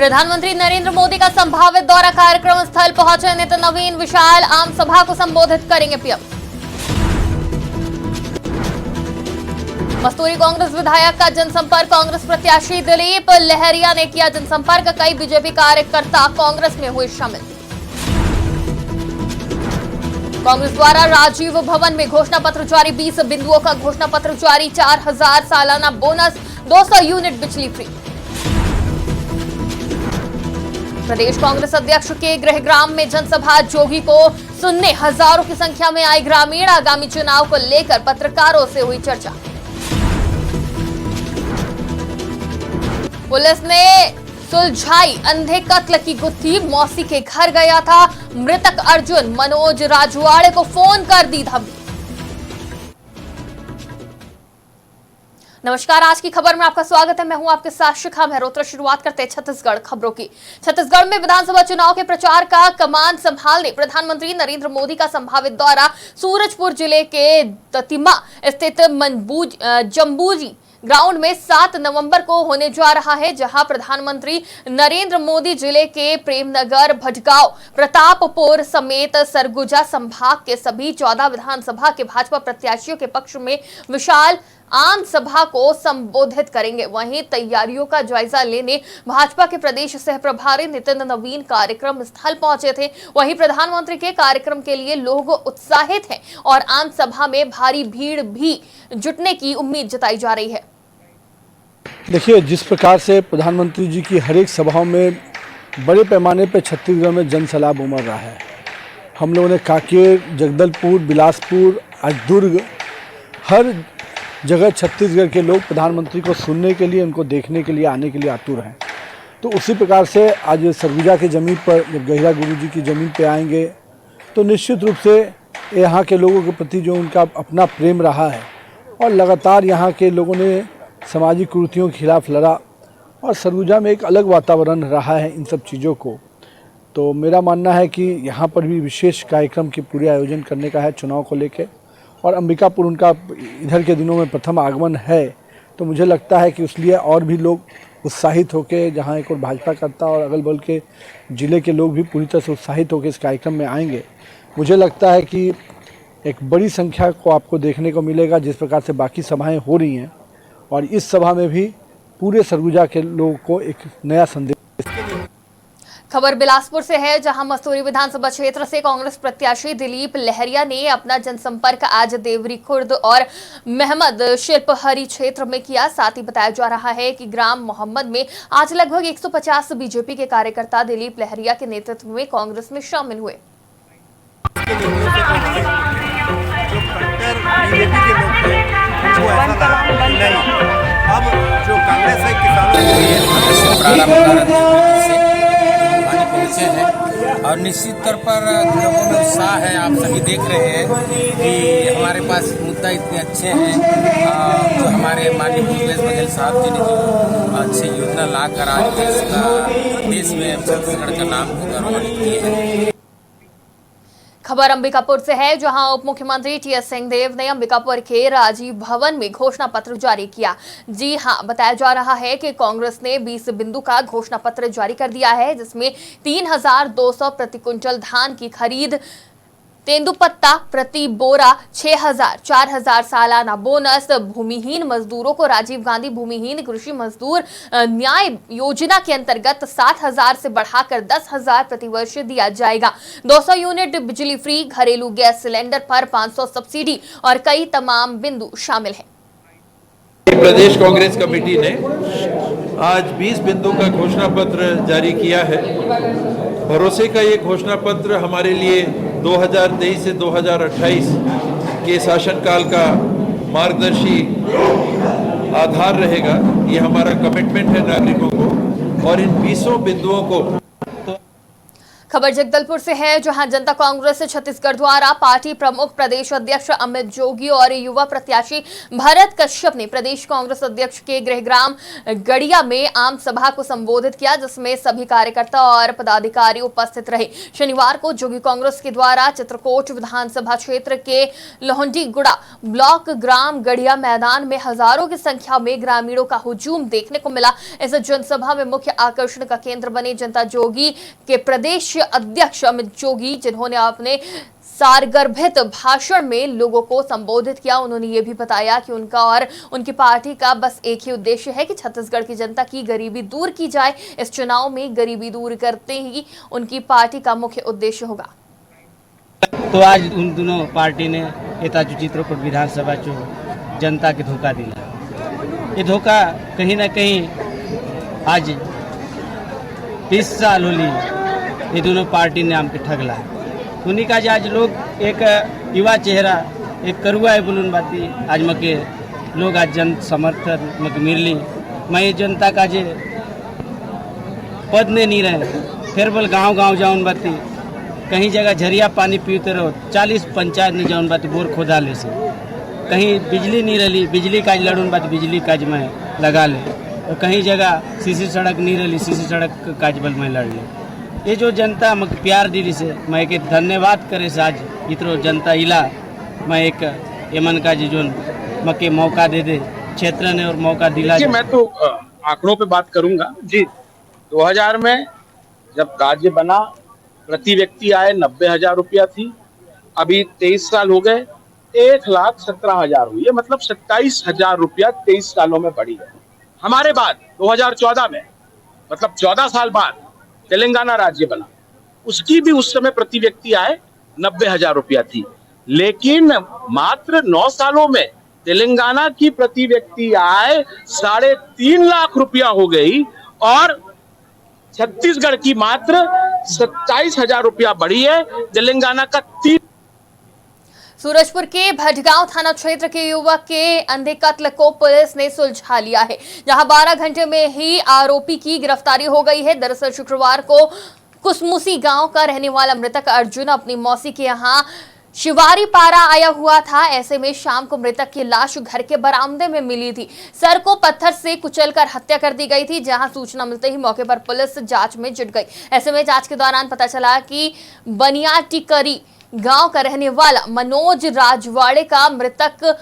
प्रधानमंत्री नरेंद्र मोदी का संभावित दौरा, कार्यक्रम स्थल पहुंचे नितिन नवीन, विशाल आम सभा को संबोधित करेंगे पीएम। मस्तूरी कांग्रेस विधायक का जनसंपर्क, कांग्रेस प्रत्याशी दिलीप लहरिया ने किया जनसंपर्क, कई बीजेपी कार्यकर्ता कांग्रेस में हुए शामिल। कांग्रेस द्वारा राजीव भवन में घोषणा पत्र जारी, 20 बिंदुओं का घोषणा पत्र जारी, 4000 सालाना बोनस, 200 यूनिट बिजली फ्री। प्रदेश कांग्रेस अध्यक्ष के गृहग्राम में जनसभा, जोगी को सुनने हजारों की संख्या में आए ग्रामीण, आगामी चुनाव को लेकर पत्रकारों से हुई चर्चा। पुलिस ने सुलझाई अंधे कत्ल की गुत्थी, मौसी के घर गया था मृतक अर्जुन, मनोज राजवाड़े को फोन कर दी धमकी। नमस्कार, आज की खबर में आपका स्वागत है। मैं हूं आपके साथ शिखा मेहरोत्रा। शुरुआत करते हैं छत्तीसगढ़ खबरों की। छत्तीसगढ़ में विधानसभा चुनाव के प्रचार का कमान संभालने प्रधानमंत्री नरेंद्र मोदी का संभावित दौरा, सूरजपुर जिले के ततिमा स्थित जम्बूजी ग्राउंड में 7 नवंबर को होने जा रहा है, जहां प्रधानमंत्री नरेंद्र मोदी जिले के प्रेमनगर, भटगांव, प्रतापपुर समेत सरगुजा संभाग के सभी 14 विधानसभा के भाजपा प्रत्याशियों के पक्ष में विशाल आम सभा को संबोधित करेंगे। वहीं तैयारियों का जायजा लेने भाजपा के प्रदेश सह प्रभारी नितिन नवीन कार्यक्रम स्थल पहुंचे थे। वहीं प्रधानमंत्री के कार्यक्रम के लिए लोग उत्साहित हैं और आम सभा में भारी भीड़ भी जुटने की उम्मीद जताई जा रही है। देखिए, जिस प्रकार से प्रधानमंत्री जी की हर एक सभाओं में बड़े पैमाने पर छत्तीसगढ़ में जनसैलाब उमड़ रहा है। हम लोगों ने कांकेर, जगदलपुर, बिलासपुर, आज दुर्ग, हर जगह छत्तीसगढ़ के लोग प्रधानमंत्री को सुनने के लिए, उनको देखने के लिए, आने के लिए आतुर हैं। तो उसी प्रकार से आज सरगुजा की ज़मीन पर जब गहिरा गुरु जी की ज़मीन पे आएंगे तो निश्चित रूप से यहाँ के लोगों के प्रति जो उनका अपना प्रेम रहा है और लगातार यहाँ के लोगों ने सामाजिक कुरीतियों के खिलाफ लड़ा और सरगुजा में एक अलग वातावरण रहा है इन सब चीज़ों को। तो मेरा मानना है कि यहाँ पर भी विशेष कार्यक्रम के पूरे आयोजन करने का है चुनाव को लेकर, और अंबिकापुर उनका इधर के दिनों में प्रथम आगमन है, तो मुझे लगता है कि इसलिए और भी लोग उत्साहित होकर, जहाँ एक और भाजपा करता और अगल बगल के ज़िले के लोग भी पूरी तरह से उत्साहित होकर इस कार्यक्रम में आएंगे। मुझे लगता है कि एक बड़ी संख्या को आपको देखने को मिलेगा, जिस प्रकार से बाकी सभाएं हो रही हैं, और इस सभा में भी पूरे सरगुजा के लोगों को एक नया संदेश। खबर बिलासपुर से है, जहां मस्तूरी विधानसभा क्षेत्र से कांग्रेस प्रत्याशी दिलीप लहरिया ने अपना जनसंपर्क आज देवरी खुर्द और महमद शिल्पहरी क्षेत्र में किया। साथ ही बताया जा रहा है कि ग्राम मोहम्मद में आज लगभग 150 बीजेपी के कार्यकर्ता दिलीप लहरिया के नेतृत्व में कांग्रेस में शामिल हुए। अब जो कांग्रेस है किसानों पहुंचे हैं और निश्चित तौर पर लोगों में उत्साह है। आप सभी देख रहे हैं कि हमारे पास मुद्दा इतने अच्छे हैं जो हमारे माननीय भूपेश बघेल साहब जी ने जो अच्छी योजना लाकर आज देश में छत्तीसगढ़ का नाम गौरवान्वित किए हैं। खबर अंबिकापुर से है, जहां उप मुख्यमंत्री टीएस सिंहदेव ने अंबिकापुर के राजीव भवन में घोषणा पत्र जारी किया। जी हां, बताया जा रहा है कि कांग्रेस ने 20 बिंदु का घोषणा पत्र जारी कर दिया है, जिसमें 3200 प्रति क्विंटल धान की खरीद, तेंदुपत्ता प्रति बोरा 6000, 4000 सालाना बोनस, भूमिहीन मजदूरों को राजीव गांधी भूमिहीन कृषि मजदूर न्याय योजना के अंतर्गत 7000 से बढ़ाकर 10,000 प्रतिवर्ष दिया जाएगा, 200 यूनिट बिजली फ्री, घरेलू गैस सिलेंडर पर 500 सब्सिडी और कई तमाम बिंदु शामिल हैं। प्रदेश कांग्रेस कमेटी ने आज 20 बिंदु का घोषणा पत्र जारी किया है। भरोसे का ये घोषणा पत्र हमारे लिए 2023 से 2028 के शासनकाल का मार्गदर्शी आधार रहेगा। ये हमारा कमिटमेंट है नागरिकों को, और इन 20 बिंदुओं को खबर जगदलपुर से है, जहां जनता कांग्रेस छत्तीसगढ़ द्वारा पार्टी प्रमुख प्रदेश अध्यक्ष अमित जोगी और युवा प्रत्याशी भरत कश्यप ने प्रदेश कांग्रेस अध्यक्ष के गृहग्राम गड़िया में आम सभा को संबोधित किया, जिसमें सभी कार्यकर्ता और पदाधिकारी उपस्थित रहे। शनिवार को जोगी कांग्रेस के द्वारा चित्रकोट विधानसभा क्षेत्र के लोहंडीगुड़ा ब्लॉक ग्राम गड़िया मैदान में हजारों की संख्या में ग्रामीणों का हुजूम देखने को मिला। इस जनसभा में मुख्य आकर्षण का केंद्र बने जनता जोगी के प्रदेश अध्यक्ष अमित जोगी, जिन्होंने अपने सारगर्भित भाषण में लोगों को संबोधित किया। उन्होंने ये भी बताया कि उनका और उनकी पार्टी का बस एक ही उद्देश्य है कि छत्तीसगढ़ की जनता की गरीबी दूर की जाए। इस चुनाव में गरीबी दूर करते ही उनकी पार्टी का मुख्य उद्देश्य होगा। तो आज उन दोनों पार्टी ने एताजु चित्रकूट विधानसभा जो जनता के धोखा दिला। ये धोखा कहीं ना कहीं आज 20 साल होली ये दोनों पार्टी ने हमके ठगला। उन्हीं का आज लोग एक युवा चेहरा एक करुआ है बोलून बाती आज मके लोग आज जन समर्थन मके मिलली। मैं जनता का जे पद ने नहीं रहे फिर बोल गांव जाऊन बाती कहीं जगह झरिया पानी पीते रहो 40 पंचायत नहीं जाऊन बाती बोर खोदा ले से कहीं बिजली नहीं रही बिजली काज लड़ून बाती बिजली काज में लगा ले और कहीं जगह सीसी सड़क नहीं रही सीसी सड़क काज बल में लड़ ले। ये जो जनता मक प्यार दी से मैं एक धन्यवाद करे से आज इतरो जनता इला मैं एक यमन का जी जो मके मौका दे दे क्षेत्र ने और मौका दिला। मैं तो आंकड़ों पे बात करूंगा जी। 2000 में जब राज्य बना प्रति व्यक्ति आय 90,000 रुपया थी। अभी 23 साल हो गए 1,17,000 हुई है, मतलब 27,000 रुपया 23 सालों में बढ़ी है। हमारे बाद 2014 में मतलब 14 साल बाद तेलंगाना राज्य बना, उसकी भी उस समय प्रति व्यक्ति आय 90,000 रुपया थी, लेकिन मात्र 9 सालों में तेलंगाना की प्रति व्यक्ति आय 3.5 लाख रुपया हो गई और छत्तीसगढ़ की मात्र 27,000 रुपया बढ़ी है। तेलंगाना का 3। सूरजपुर के भटगांव थाना क्षेत्र के युवक के अंधे कत्ल को पुलिस ने सुलझा लिया है, जहां 12 घंटे में ही आरोपी की गिरफ्तारी हो गई है। दरअसल शुक्रवार को कुसमुसी गांव का रहने वाला मृतक अर्जुन अपनी मौसी के यहां शिवारी पारा आया हुआ था। ऐसे में शाम को मृतक की लाश घर के बरामदे में मिली थी। सर को पत्थर से कुचलकर हत्या कर दी गई थी, जहां सूचना मिलते ही मौके पर पुलिस जांच में जुट गई। ऐसे में जांच के दौरान पता चला कि बनियाटिकरी गांव का रहने वाला मनोज राजवाड़े का मृतक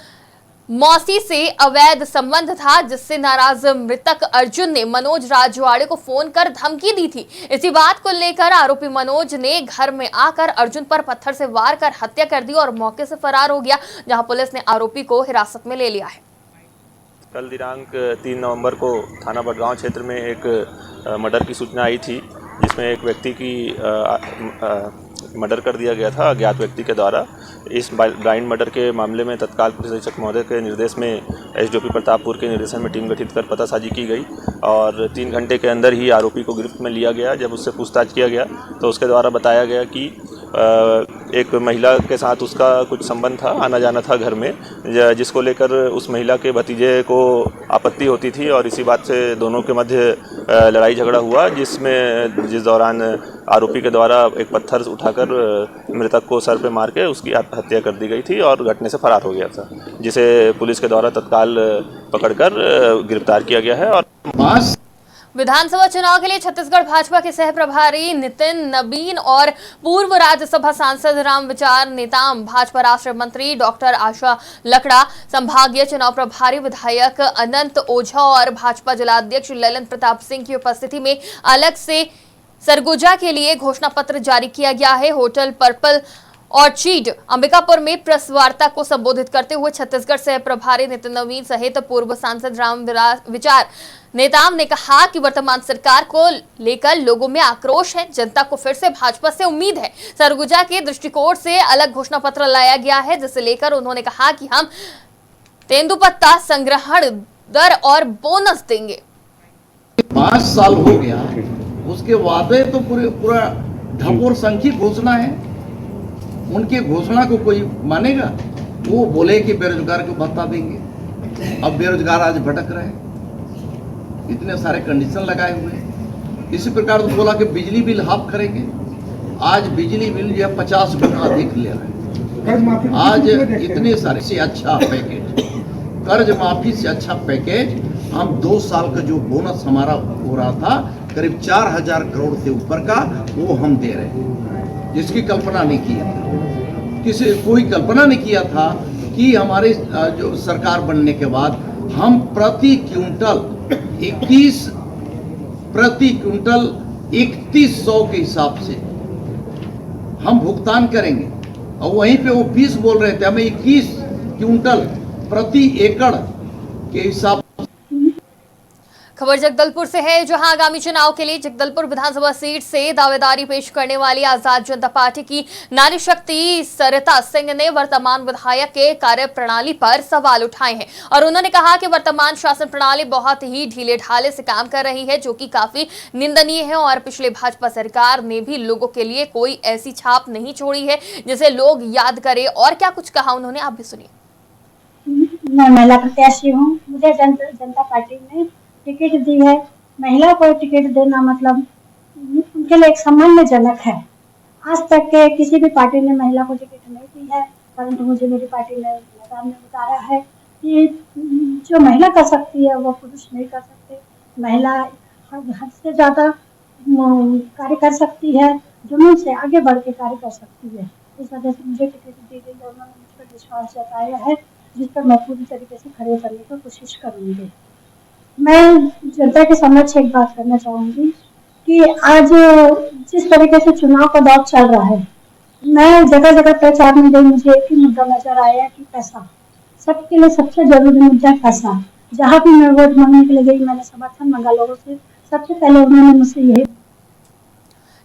मौसी से अवैध संबंध था, जिससे नाराज मृतक अर्जुन ने मनोज राजवाड़े को फोन कर धमकी दी थी। इसी बात को लेकर आरोपी मनोज ने घर में आकर अर्जुन पर पत्थर से वार कर हत्या कर दी और मौके से फरार हो गया, जहां पुलिस ने आरोपी को हिरासत में ले लिया है। कल दिनांक 3 नवंबर को थाना भटगांव क्षेत्र में एक मर्डर की सूचना आई थी, जिसमें एक व्यक्ति की मर्डर कर दिया गया था अज्ञात व्यक्ति के द्वारा। इस ब्लाइंड मर्डर के मामले में तत्काल पुलिस अधीक्षक महोदय के निर्देश में एसडीओपी प्रतापपुर के निर्देशन में टीम गठित कर पतासाजी की गई और 3 घंटे के अंदर ही आरोपी को गिरफ्त में लिया गया। जब उससे पूछताछ किया गया तो उसके द्वारा बताया गया कि एक महिला के साथ उसका कुछ संबंध था, आना जाना था घर में, जिसको लेकर उस महिला के भतीजे को आपत्ति होती थी और इसी बात से दोनों के मध्य लड़ाई झगड़ा हुआ, जिस दौरान आरोपी के द्वारा एक पत्थर उठाकर मृतक को सर पे मार के उसकी हत्या कर दी गई थी और घटने से फरार हो गया था, जिसे पुलिस के द्वारा तत्काल पकड़कर गिरफ्तार किया गया है। और विधानसभा चुनाव के लिए छत्तीसगढ़ भाजपा के सह प्रभारी नितिन नबीन और पूर्व राज्यसभा सांसद रामविचार नेताम, भाजपा राष्ट्रीय मंत्री डॉक्टर आशा लकड़ा, संभागीय चुनाव प्रभारी विधायक अनंत ओझा और भाजपा जिलाध्यक्ष ललन प्रताप सिंह की उपस्थिति में अलग से सरगुजा के लिए घोषणा पत्र जारी किया गया है। होटल पर्पल ऑर्चिड अंबिकापुर में प्रेस वार्ता को संबोधित करते हुए छत्तीसगढ़ सह प्रभारी नितिन नवीन सहित पूर्व सांसद रामविचार नेताम ने कहा कि वर्तमान सरकार को लेकर लोगों में आक्रोश है, जनता को फिर से भाजपा से उम्मीद है। सरगुजा के दृष्टिकोण से अलग घोषणा पत्र लाया गया है, जिसे लेकर उन्होंने कहा कि हम तेंदुपत्ता संग्रहण दर और बोनस देंगे। 5 साल हो गया, उसके वादे तो पूरा ढकोर संख्यी घोषणा है। उनकी घोषणा को कोई मानेगा? वो बोले कि बेरोजगार को भत्ता देंगे, अब बेरोजगार आज भटक रहे हैं, इतने सारे कंडीशन लगाए हुए हैं। इसी प्रकार तो बोला कि बिजली बिल हाफ करेंगे, आज बिजली बिल जो है 50 गुना अधिक ले रहे हैं। आज इतने सारे से अच्छा पैकेज, कर्ज माफी से अच्छा पैकेज, हम 2 साल का जो बोनस हमारा हो रहा था करीब 4000 करोड़ से ऊपर का, वो हम दे रहे हैं, जिसकी कल्पना नहीं की था। कोई कल्पना नहीं किया था कि हमारे जो सरकार बनने के बाद हम प्रति क्विंटल 3100 के हिसाब से हम भुगतान करेंगे, और वहीं पे वो 20 बोल रहे थे, हमें 21 क्विंटल प्रति एकड़ के हिसाब। खबर जगदलपुर से है, जहां आगामी चुनाव के लिए जगदलपुर विधानसभा सीट से दावेदारी पेश करने वाली आजाद जनता पार्टी की नारी शक्ति सरिता सिंह ने वर्तमान विधायक के कार्यप्रणाली पर सवाल उठाए हैं और उन्होंने कहा कि वर्तमान शासन प्रणाली बहुत ही ढीले ढाले से काम कर रही है, जो कि काफी निंदनीय है और पिछले भाजपा सरकार ने भी लोगों के लिए कोई ऐसी छाप नहीं छोड़ी है जिसे लोग याद करें। और क्या कुछ कहा उन्होंने, आप भी सुनिए। मैं महिला प्रत्याशी हूँ, मुझे जनता पार्टी ने टिकट दी है। महिला को टिकट देना मतलब उनके लिए एक सम्मानजनक है। आज तक के किसी भी पार्टी ने महिला को टिकट नहीं दी है, परंतु मुझे मेरी पार्टी ने मैदान में उतारा है कि जो महिला कर सकती है वो पुरुष नहीं कर सकते। महिला हद से ज़्यादा कार्य कर सकती है, जुनून से आगे बढ़ के कार्य कर सकती है। इस वजह से मुझे टिकट दी गई और उन्होंने मुझ पर विश्वास जताया है, जिस पर मैं पूरी तरीके से खड़े करने की कोशिश करूँगी। मैं जनता के समक्ष एक बात करना चाहूँगी कि आज जिस तरीके से चुनाव का दौर चल रहा है, मैं जगह जगह प्रचार में गई, मुझे एक ही मुद्दा नजर आया कि पैसा, सबके लिए सबसे जरूरी मुद्दा है पैसा। जहाँ भी मैं वोट मांगने के लिए गई, मैंने समर्थन मांगा लोगों से, सबसे पहले उन्होंने मुझसे यही।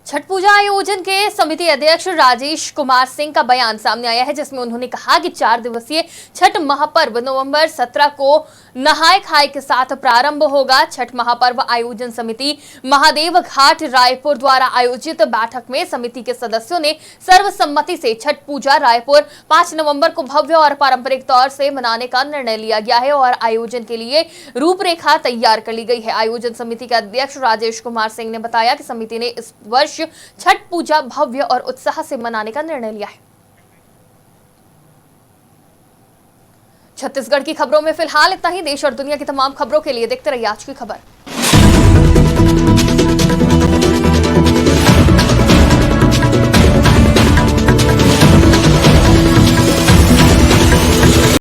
छठ पूजा आयोजन के समिति अध्यक्ष राजेश कुमार सिंह का बयान सामने आया है, जिसमें उन्होंने कहा कि 4 दिवसीय छठ महापर्व नवंबर 17 को नहाय खाए के साथ प्रारंभ होगा। छठ महापर्व आयोजन समिति महादेव घाट रायपुर द्वारा आयोजित बैठक में समिति के सदस्यों ने सर्वसम्मति से छठ पूजा रायपुर 5 नवंबर को भव्य और पारंपरिक तौर से मनाने का निर्णय लिया गया है और आयोजन के लिए रूपरेखा तैयार कर ली गई है। आयोजन समिति के अध्यक्ष राजेश कुमार सिंह ने बताया कि समिति ने इस वर्ष छठ पूजा भव्य और उत्साह से मनाने का निर्णय लिया है। छत्तीसगढ़ की खबरों में फिलहाल इतना ही। देश और दुनिया की तमाम खबरों के लिए देखते रहिए आज की खबर।